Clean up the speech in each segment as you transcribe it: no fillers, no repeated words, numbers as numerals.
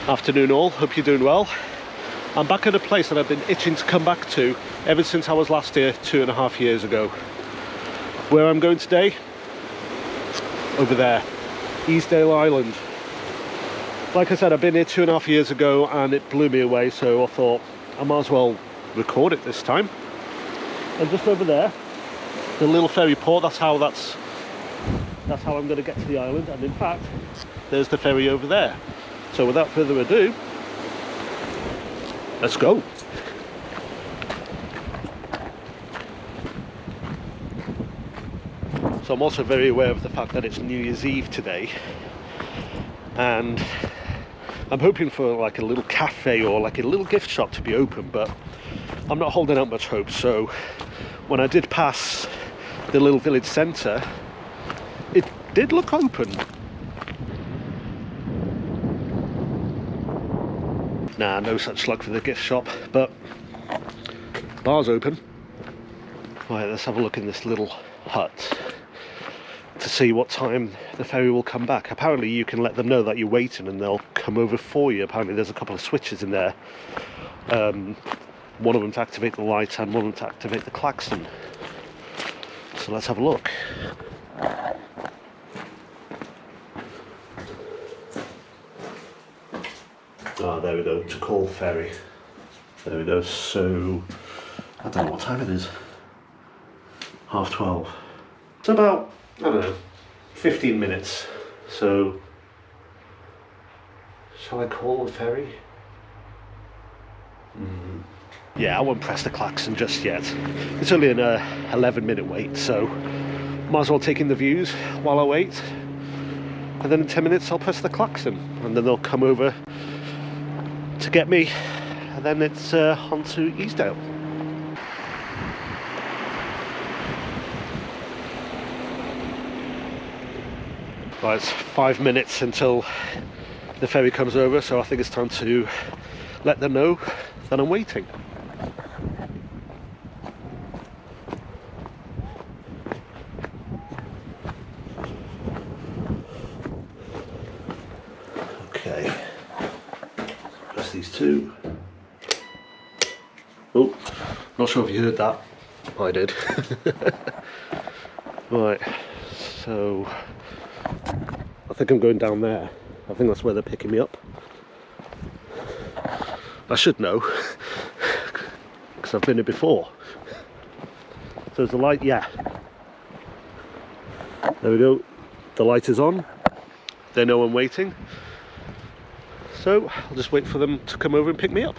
Afternoon all, hope you're doing well. I'm back at a place that I've been itching to come back to ever since I was last here 2.5 years ago. Where I'm going today? Over there, Easdale Island. Like I said, I've been here 2.5 years ago and it blew me away, so I thought I might as well record it this time. And just over there, the little ferry port, that's how I'm going to get to the island. And in fact, there's the ferry over there. So without further ado, let's go. So I'm also very aware of the fact that it's New Year's Eve today, and I'm hoping for like a little cafe or like a little gift shop to be open, but I'm not holding out much hope. So when I did pass the little village centre, it did look open. Nah, no such luck for the gift shop, but bar's open. Right, let's have a look in this little hut to see what time the ferry will come back. Apparently you can let them know that you're waiting and they'll come over for you. Apparently there's a couple of switches in there. One of them to activate the light and one of them to activate the klaxon. So let's have a look. Ah, there we go, to call ferry. There we go, so I don't know what time it is. 12:30. It's about, I don't know, 15 minutes. So, shall I call the ferry? Yeah, I won't press the klaxon just yet. It's only an 11-minute wait, so might as well take in the views while I wait. And then in 10 minutes I'll press the klaxon and then they'll come over to get me, and then it's on to Easdale. Right, it's 5 minutes until the ferry comes over, so I think it's time to let them know that I'm waiting. Okay. Press these two. Oh, not sure if you heard that. I did. Right, so I think I'm going down there. I think that's where they're picking me up. I should know, because I've been here before. So there's the light, yeah. There we go. The light is on. They know I'm waiting. So I'll just wait for them to come over and pick me up.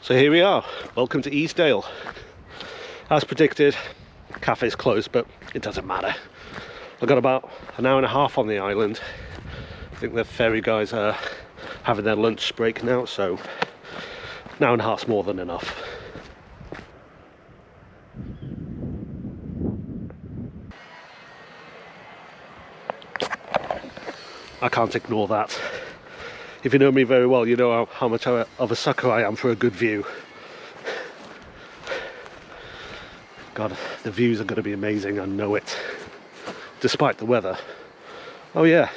So here we are, welcome to Easdale. As predicted, cafe's closed, but it doesn't matter. I've got about an hour and a half on the island. I think the ferry guys are having their lunch break now, so an hour and a half's more than enough. I can't ignore that. If you know me very well, you know how much of a sucker I am for a good view. God, the views are going to be amazing, I know it. Despite the weather. Oh yeah,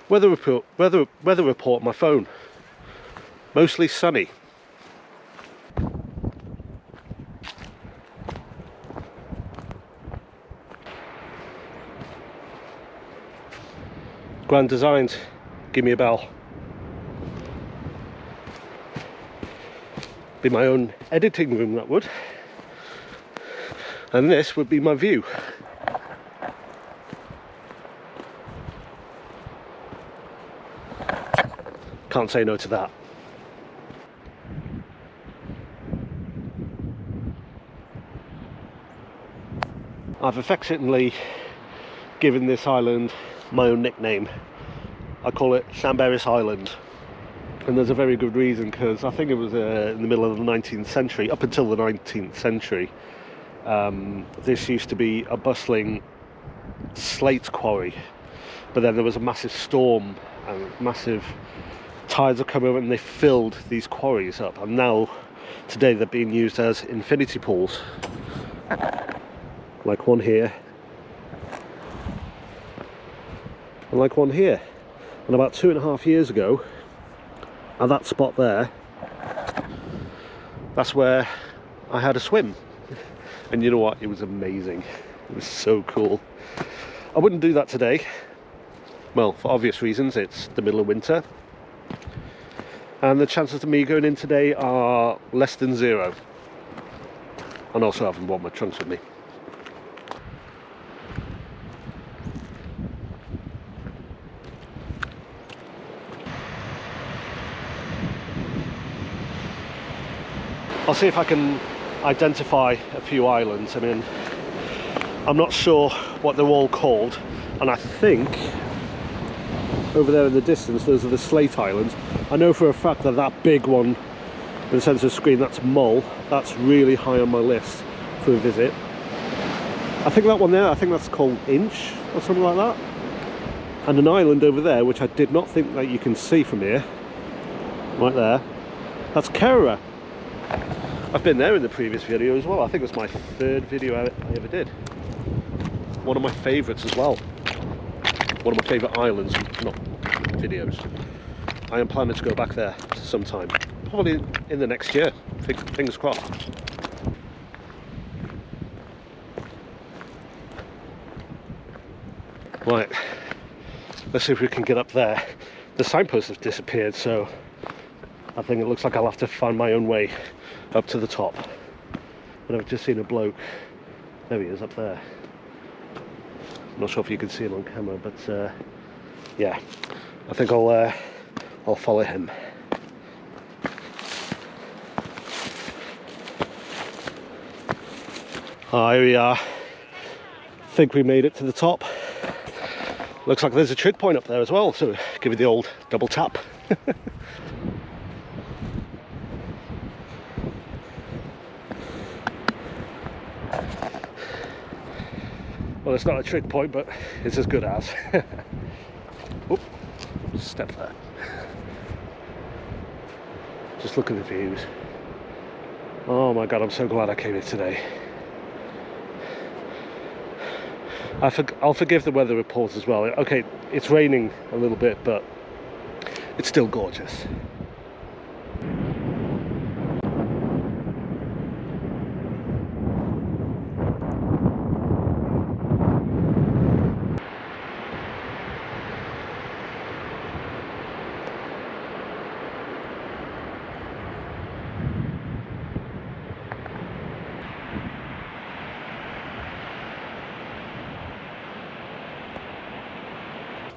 weather report on my phone. Mostly sunny. Grand Designs, give me a bell. Be my own editing room, that would. And this would be my view. Can't say no to that. I've affectionately given this island my own nickname. I call it Llanberis Island, and there's a very good reason, because I think it was in the middle of the 19th century, up until the 19th century, this used to be a bustling slate quarry, but then there was a massive storm and massive tides have come over and they filled these quarries up, and now today they're being used as infinity pools, like one here and like one here. And about 2.5 years ago, at that spot there, that's where I had a swim. And you know what? It was amazing. It was so cool. I wouldn't do that today. Well, for obvious reasons, it's the middle of winter. And the chances of me going in today are less than zero. And also I haven't brought my trunks with me. I'll see if I can identify a few islands. I mean, I'm not sure what they're all called, and I think over there in the distance those are the Slate Islands. I know for a fact that that big one in the centre of the screen, that's Mull. That's really high on my list for a visit. I think that one there, I think that's called Inch or something like that. And an island over there which I did not think that you can see from here, right there, that's Kerra. I've been there in the previous video as well. I think it was my third video I ever did. One of my favourites as well. One of my favourite islands, not videos. I am planning to go back there sometime. Probably in the next year. Fingers crossed. Right. Let's see if we can get up there. The signposts have disappeared, so I think it looks like I'll have to find my own way up to the top. But I've just seen a bloke. There he is up there. I'm not sure if you can see him on camera, but yeah, I think I'll follow him. Here we are. I think we made it to the top. Looks like there's a trig point up there as well, so give it the old double tap. Well, it's not a trig point, but it's as good as. Oop, step there. Just look at the views. Oh my god, I'm so glad I came here today. I'll forgive the weather report as well. Okay, it's raining a little bit, but it's still gorgeous.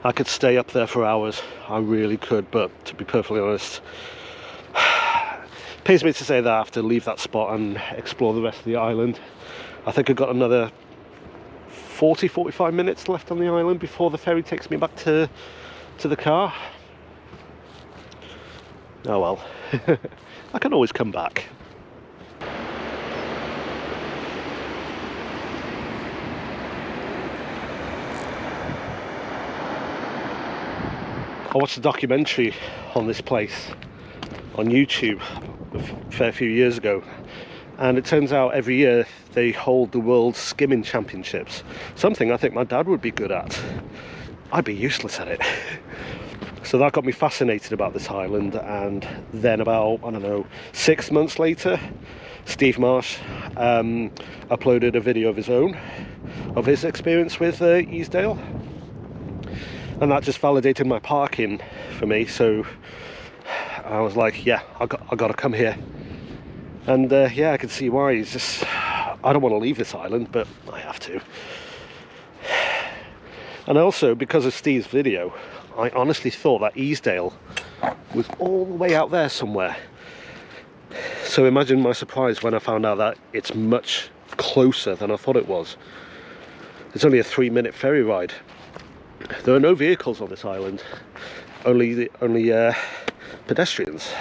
I could stay up there for hours, I really could, but to be perfectly honest, it pains me to say that I have to leave that spot and explore the rest of the island. I think I've got another 40-45 minutes left on the island before the ferry takes me back to the car. Oh well, I can always come back. I watched a documentary on this place on YouTube a fair few years ago, and it turns out every year they hold the World Skimming Championships, something I think my dad would be good at. I'd be useless at it. So that got me fascinated about this island, and then about, I don't know, 6 months later, Steve Marsh uploaded a video of his own, of his experience with Easdale. And that just validated my parking for me, so I was like, yeah, I got to come here. And yeah, I can see why. It's just, I don't want to leave this island, but I have to. And also, because of Steve's video, I honestly thought that Easdale was all the way out there somewhere. So imagine my surprise when I found out that it's much closer than I thought it was. It's only a 3-minute ferry ride. There are no vehicles on this island, only pedestrians.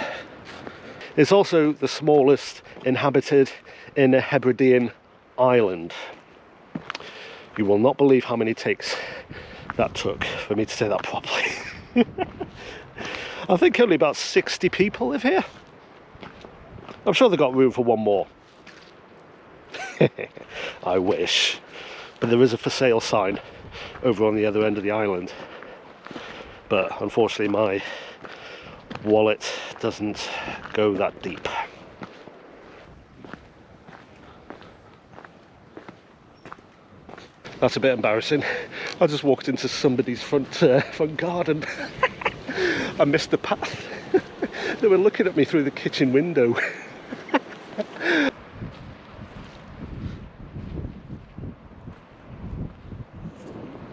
It's also the smallest inhabited Inner Hebridean island. You will not believe how many takes that took for me to say that properly. I think only about 60 people live here. I'm sure they've got room for one more. I wish. But there is a for sale sign over on the other end of the island. But unfortunately my wallet doesn't go that deep. That's a bit embarrassing. I just walked into somebody's front garden. I missed the path. They were looking at me through the kitchen window.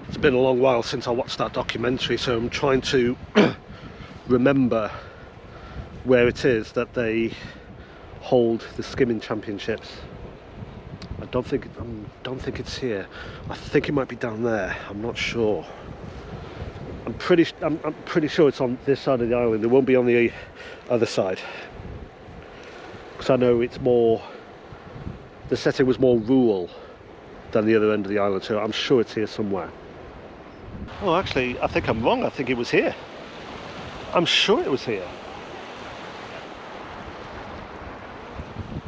It's been a long while since I watched that documentary, so I'm trying to remember where it is that they hold the skimming championships. I don't think it's here. I think it might be down there. I'm not sure. I'm pretty sure it's on this side of the island. It won't be on the other side, because I know it's more. The setting was more rural than the other end of the island, so I'm sure it's here somewhere. Oh, actually, I think I'm wrong. I think it was here. I'm sure it was here.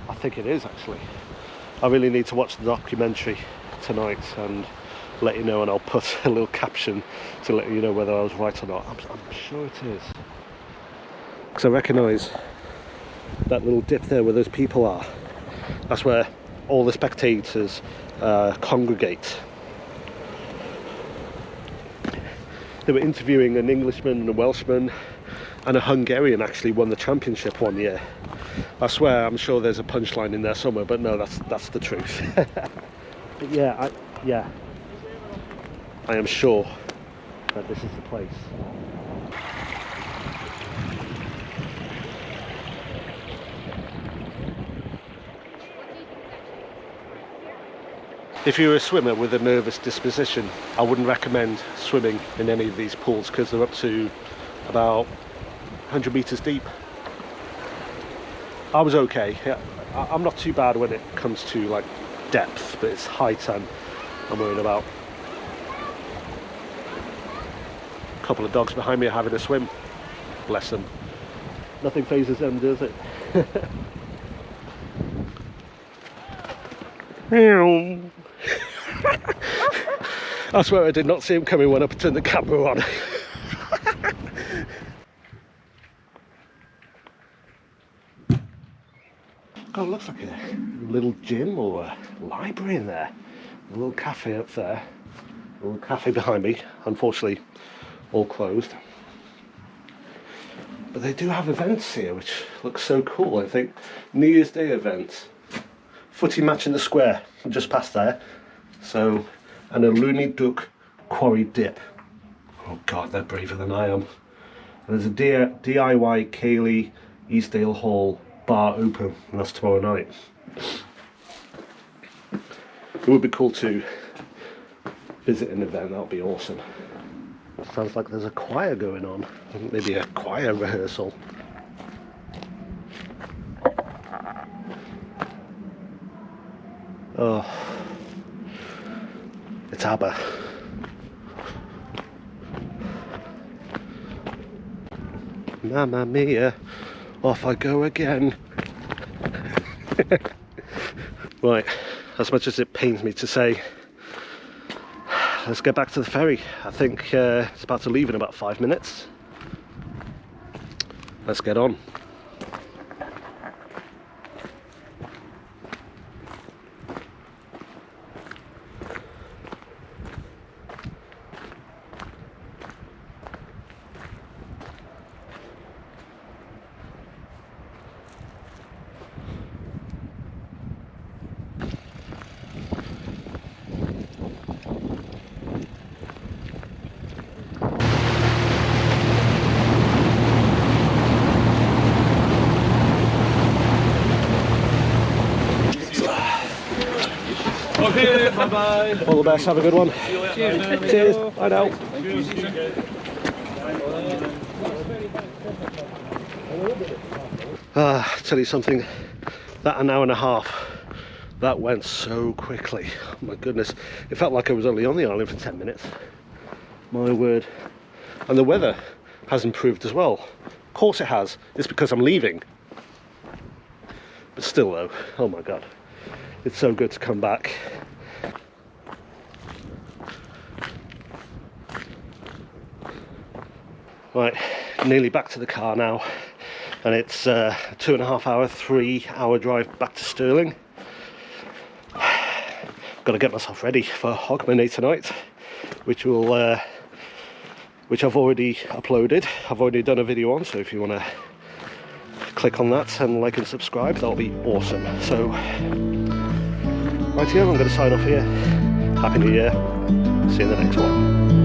I think it is, actually. I really need to watch the documentary tonight and let you know, and I'll put a little caption to let you know whether I was right or not. I'm sure it is, because I recognise that little dip there where those people are. That's where all the spectators congregate. They were interviewing an Englishman and a Welshman, and a Hungarian actually won the championship one year. I swear, I'm sure there's a punchline in there somewhere, but no, that's the truth. But yeah, I am sure that this is the place. If you're a swimmer with a nervous disposition, I wouldn't recommend swimming in any of these pools, because they're up to about 100 meters deep. I was okay. I'm not too bad when it comes to like depth, but it's height I'm worried about. A couple of dogs behind me are having a swim. Bless them. Nothing phases them, does it? I swear I did not see him coming when I turned the camera on. Oh, it looks like a little gym or a library in there. A little cafe up there. A little cafe behind me. Unfortunately, all closed. But they do have events here, which looks so cool. I think New Year's Day event. Footy match in the square, just past there. So, and a Looney Duck quarry dip. Oh God, they're braver than I am. And there's a DIY Cayley Easdale Hall bar open, and that's tomorrow night. It would be cool to visit an event. That would be awesome. Sounds like there's a choir going on. Maybe a choir rehearsal. Oh, it's ABBA. Mamma mia, off I go again. Right, as much as it pains me to say, let's get back to the ferry. I think it's about to leave in about 5 minutes. Let's get on. Bye-bye. All the best, have a good one. Cheers. Bye now. Tell you something, that an hour and a half, that went so quickly. Oh my goodness, it felt like I was only on the island for 10 minutes. My word. And the weather has improved as well. Of course it has, it's because I'm leaving. But still though, oh my god, it's so good to come back. Right, nearly back to the car now, and it's a 2.5 hour, 3 hour drive back to Stirling. Got to get myself ready for Hogmanay tonight, which I've already uploaded. I've already done a video on, so if you want to click on that and like and subscribe, that'll be awesome. So, right here, I'm going to sign off here. Happy New Year. See you in the next one.